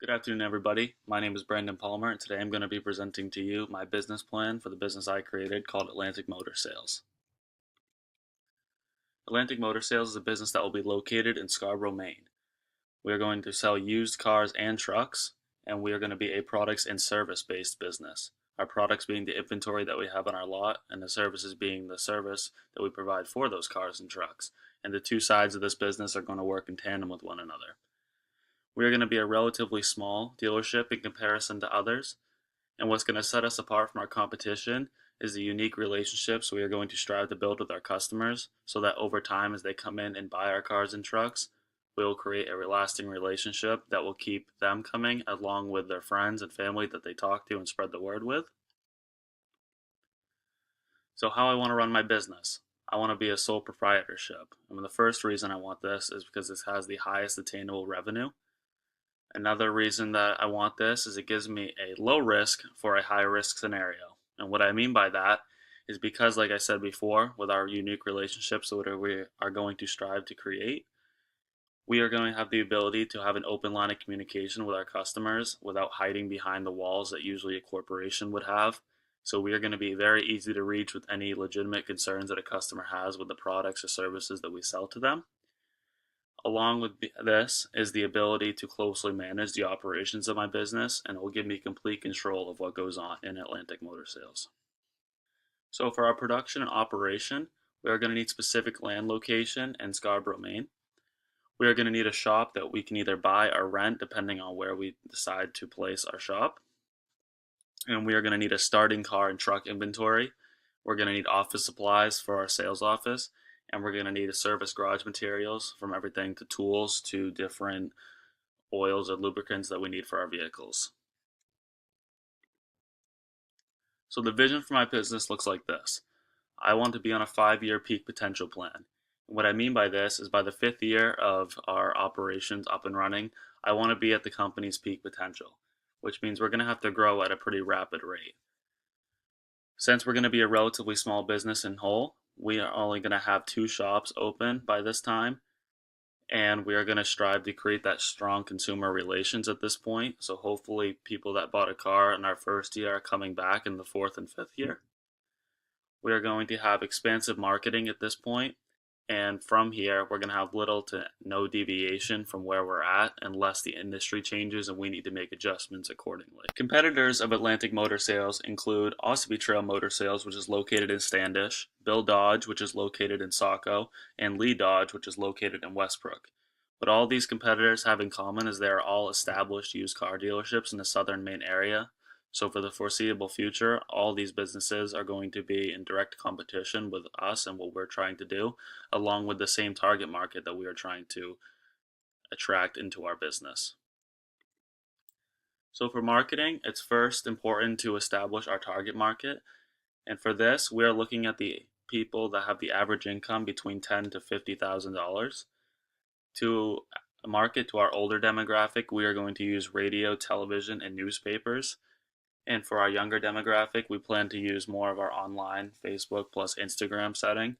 Good afternoon, everybody. My name is Brandon Palmer, and today I'm going to be presenting to you my business plan for the business I created called Atlantic Motor Sales. Atlantic Motor Sales is a business that will be located in Scarborough, Maine. We are going to sell used cars and trucks, and we are going to be a products and service based business. Our products being the inventory that we have on our lot, and the services being the service that we provide for those cars and trucks. And the two sides of this business are going to work in tandem with one another. We are going to be a relatively small dealership in comparison to others, and what's going to set us apart from our competition is the unique relationships we are going to strive to build with our customers so that over time, as they come in and buy our cars and trucks, we will create a lasting relationship that will keep them coming along with their friends and family that they talk to and spread the word with. So, how I want to run my business. I want to be a sole proprietorship. The first reason I want this is because this has the highest attainable revenue. Another reason that I want this is it gives me a low risk for a high risk scenario. And what I mean by that is because, like I said before, with our unique relationships that we are going to strive to create, we are going to have the ability to have an open line of communication with our customers without hiding behind the walls that usually a corporation would have. So we are going to be very easy to reach with any legitimate concerns that a customer has with the products or services that we sell to them. Along with this is the ability to closely manage the operations of my business, and it will give me complete control of what goes on in Atlantic Motor Sales. So for our production and operation, we are going to need specific land location in Scarborough, Maine. We are going to need a shop that we can either buy or rent depending on where we decide to place our shop. And we are going to need a starting car and truck inventory. We're going to need office supplies for our sales office. And we're going to need a service garage materials from everything to tools to different oils or lubricants that we need for our vehicles. So the vision for my business looks like this. I want to be on a 5-year peak potential plan. And what I mean by this is by the 5th year of our operations up and running, I want to be at the company's peak potential, which means we're going to have to grow at a pretty rapid rate. Since we're going to be a relatively small business in whole, we are only going to have 2 shops open by this time, and we are going to strive to create that strong consumer relations at this point. So hopefully people that bought a car in our first year are coming back in the 4th and 5th year. We are going to have expansive marketing at this point, and from here we're going to have little to no deviation from where we're at unless the industry changes and we need to make adjustments accordingly. Competitors of Atlantic Motor Sales include Ossipee Trail Motor Sales, which is located in Standish, Bill Dodge, which is located in Saco, and Lee Dodge, which is located in Westbrook. What all these competitors have in common is they are all established used car dealerships in the southern Maine area. So for the foreseeable future, all these businesses are going to be in direct competition with us and what we're trying to do, along with the same target market that we are trying to attract into our business. So for marketing, it's first important to establish our target market. And for this, we are looking at the people that have the average income between $10,000 to $50,000. To market to our older demographic, we are going to use radio, television, and newspapers. And for our younger demographic, we plan to use more of our online Facebook plus Instagram setting.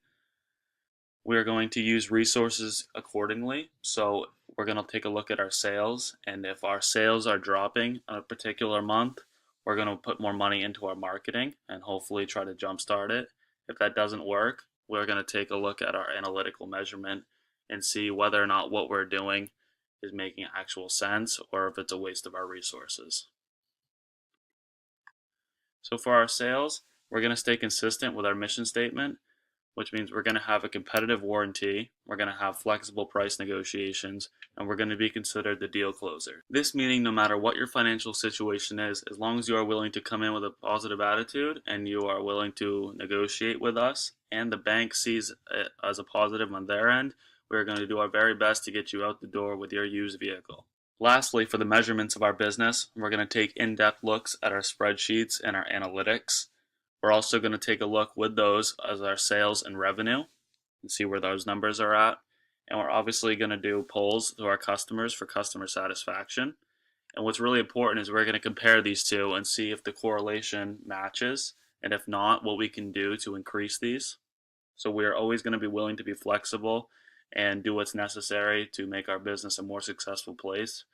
We are going to use resources accordingly. So we're going to take a look at our sales. And if our sales are dropping in a particular month, we're going to put more money into our marketing and hopefully try to jumpstart it. If that doesn't work, we're going to take a look at our analytical measurement and see whether or not what we're doing is making actual sense or if it's a waste of our resources. So for our sales, we're going to stay consistent with our mission statement, which means we're going to have a competitive warranty, we're going to have flexible price negotiations, and we're going to be considered the deal closer. This meaning no matter what your financial situation is, as long as you are willing to come in with a positive attitude and you are willing to negotiate with us, and the bank sees it as a positive on their end, we're going to do our very best to get you out the door with your used vehicle. Lastly, for the measurements of our business, we're going to take in-depth looks at our spreadsheets and our analytics. We're also going to take a look with those as our sales and revenue and see where those numbers are at. And we're obviously going to do polls to our customers for customer satisfaction. And what's really important is we're going to compare these two and see if the correlation matches, and if not, what we can do to increase these. So we are always going to be willing to be flexible and do what's necessary to make our business a more successful place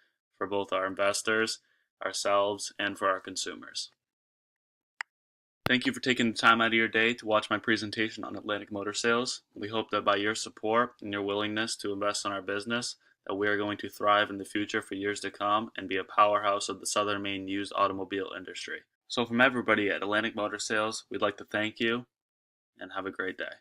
for both our investors, ourselves, and for our consumers. Thank you for taking the time out of your day to watch my presentation on Atlantic Motor Sales. We hope that by your support and your willingness to invest in our business, that we are going to thrive in the future for years to come and be a powerhouse of the Southern Maine used automobile industry. So from everybody at Atlantic Motor Sales, we'd like to thank you and have a great day.